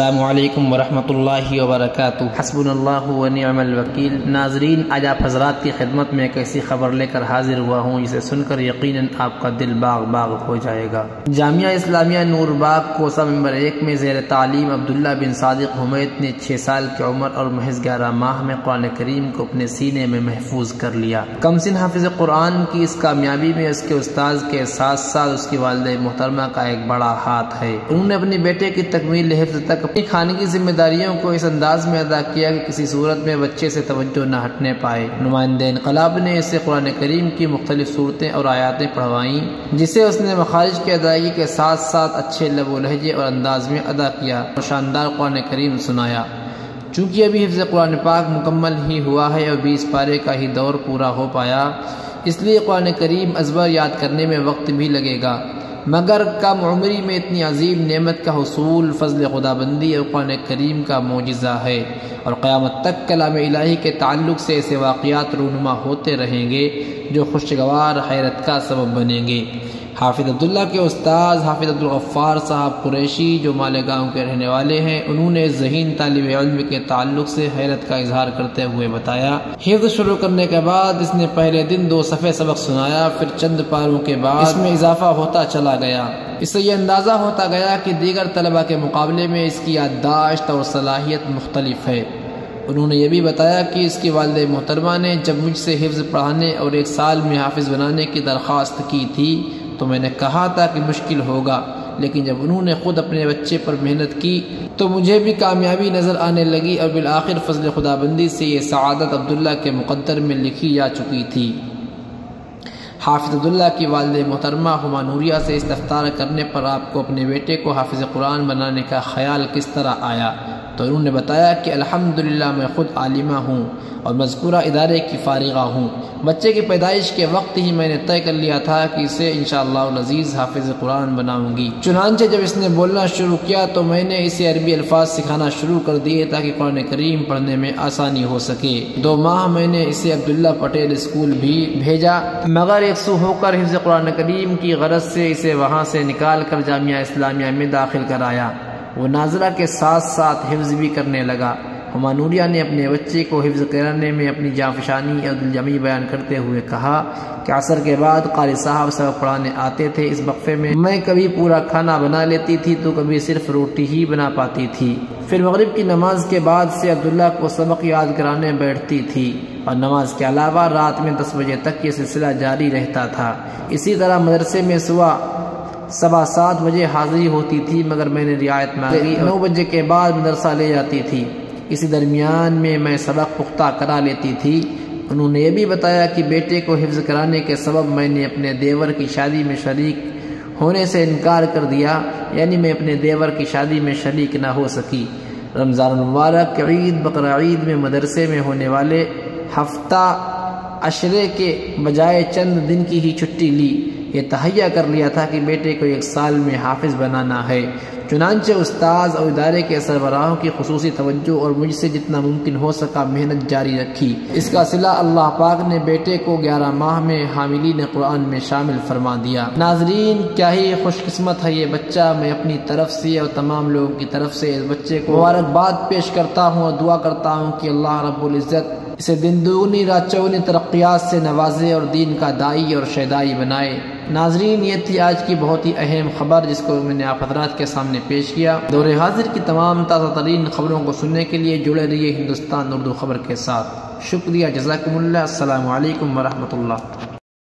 السلام علیکم ورحمۃ اللہ وبرکاتہ۔ حسبنا اللہ ونعم الوکیل۔ ناظرین، آج آپ حضرات کی خدمت میں ایک ایسی خبر لے کر حاضر ہوا ہوں جسے سن کر یقیناً آپ کا دل باغ باغ ہو جائے گا۔ جامعہ اسلامیہ نور باغ کوسہ نمبر 1 میں زیر تعلیم عبداللہ بن صادق حمید نے 6 سال کی عمر اور محض 11 ماہ میں قرآن کریم کو اپنے سینے میں محفوظ کر لیا۔ کمسن حافظ قرآن کی اس کامیابی میں اس کے استاذ کے ساتھ ساتھ اس کی والدہ محترمہ کا ایک بڑا ہاتھ ہے۔ انہوں نے اپنے بیٹے کی تکمیل حفظ تک اپنی خانگی ذمہ داریوں کو اس انداز میں ادا کیا کہ کسی صورت میں بچے سے توجہ نہ ہٹنے پائے۔ نمائندہ انقلاب نے اسے قرآن کریم کی مختلف صورتیں اور آیاتیں پڑھوائیں، جسے اس نے مخارج کی ادائیگی کے ساتھ ساتھ اچھے لب و لہجے اور انداز میں ادا کیا اور شاندار قرآن کریم سنایا۔ چونکہ ابھی حفظ قرآن پاک مکمل ہی ہوا ہے اور 20 پارے کا ہی دور پورا ہو پایا، اس لیے قرآن کریم ازبر یاد کرنے میں وقت بھی لگے گا، مگر کم عمری میں اتنی عظیم نعمت کا حصول فضل خدا بندی اور قرآن کریم کا معجزہ ہے، اور قیامت تک کلام الہی کے تعلق سے ایسے واقعات رونما ہوتے رہیں گے جو خوشگوار حیرت کا سبب بنیں گے۔ حافظ عبداللہ کے استاذ حافظ عبدالغفار صاحب قریشی جو مالیگاؤں کے رہنے والے ہیں، انہوں نے ذہین طالب علم کے تعلق سے حیرت کا اظہار کرتے ہوئے بتایا، حفظ شروع کرنے کے بعد اس نے پہلے دن 2 صفحے سبق سنایا، پھر چند پاروں کے بعد اس میں اضافہ ہوتا چلا گیا۔ اس سے یہ اندازہ ہوتا گیا کہ دیگر طلبہ کے مقابلے میں اس کی یادداشت اور صلاحیت مختلف ہے۔ انہوں نے یہ بھی بتایا کہ اس کی والدہ محترمہ نے جب مجھ سے حفظ پڑھانے اور 1 سال میں حافظ بنانے کی درخواست کی تھی تو میں نے کہا تھا کہ مشکل ہوگا، لیکن جب انہوں نے خود اپنے بچے پر محنت کی تو مجھے بھی کامیابی نظر آنے لگی، اور بالآخر فضل خدا بندی سے یہ سعادت عبداللہ کے مقدر میں لکھی جا چکی تھی۔ حافظ عبداللہ کی والدہ محترمہ ہما نوریہ سے استفسار کرنے پر آپ کو اپنے بیٹے کو حافظ قرآن بنانے کا خیال کس طرح آیا، تو انہوں نے بتایا کہ الحمدللہ میں خود عالمہ ہوں اور مذکورہ ادارے کی فارغہ ہوں۔ بچے کی پیدائش کے وقت ہی میں نے طے کر لیا تھا کہ اسے انشاءاللہ العزیز حافظ قرآن بناؤں گی۔ چنانچہ جب اس نے بولنا شروع کیا تو میں نے اسے عربی الفاظ سکھانا شروع کر دیے تاکہ قرآن کریم پڑھنے میں آسانی ہو سکے۔ 2 ماہ میں نے اسے عبداللہ پٹیل اسکول بھی بھیجا، مگر 100 ہو کر حفظ قرآن کریم کی غرض سے اسے وہاں سے نکال کر جامعہ اسلامیہ میں داخل کرایا۔ وہ ناظرہ کے ساتھ ساتھ حفظ بھی کرنے لگا۔ ہما نوریہ نے اپنے بچے کو حفظ کرانے میں اپنی جانفشانی اور دلجمی بیان کرتے ہوئے کہا کہ عصر کے بعد قاری صاحب سبق پڑھانے آتے تھے، اس وقفے میں میں کبھی پورا کھانا بنا لیتی تھی تو کبھی صرف روٹی ہی بنا پاتی تھی۔ پھر مغرب کی نماز کے بعد سے عبداللہ کو سبق یاد کرانے بیٹھتی تھی، اور نماز کے علاوہ رات میں 10 بجے تک یہ سلسلہ جاری رہتا تھا۔ اسی طرح مدرسے میں صبح 7:15 بجے حاضری ہوتی تھی، مگر میں نے رعایت مانگی 9 بجے کے بعد مدرسہ لے جاتی تھی، اسی درمیان میں سبق پختہ کرا لیتی تھی۔ انہوں نے یہ بھی بتایا کہ بیٹے کو حفظ کرانے کے سبب میں نے اپنے دیور کی شادی میں شریک ہونے سے انکار کر دیا، یعنی میں اپنے دیور کی شادی میں شریک نہ ہو سکی۔ رمضان المبارک، عید، بقرہ عید میں مدرسے میں ہونے والے ہفتہ عشرے کے بجائے چند دن کی ہی چھٹی لی۔ یہ تہیہ کر لیا تھا کہ بیٹے کو 1 سال میں حافظ بنانا ہے۔ چنانچہ استاذ اور ادارے کے سربراہوں کی خصوصی توجہ اور مجھ سے جتنا ممکن ہو سکا محنت جاری رکھی۔ اس کا صلہ اللہ پاک نے بیٹے کو 11 ماہ میں حاملین قرآن میں شامل فرما دیا۔ ناظرین، کیا ہی خوش قسمت ہے یہ بچہ۔ میں اپنی طرف سے اور تمام لوگوں کی طرف سے اس بچے کو مبارکباد پیش کرتا ہوں اور دعا کرتا ہوں کہ اللہ رب العزت اسے دن دگنی رات چوگنی ترقیات سے نوازے اور دین کا دائی اور شیدائی بنائے۔ ناظرین، یہ تھی آج کی بہت ہی اہم خبر جس کو میں نے آپ حضرات کے سامنے پیش کیا۔ دور حاضر کی تمام تازہ ترین خبروں کو سننے کے لیے جڑے رہیے ہندوستان اردو خبر کے ساتھ۔ شکریہ، جزاکم اللہ، السلام علیکم ورحمۃ اللہ۔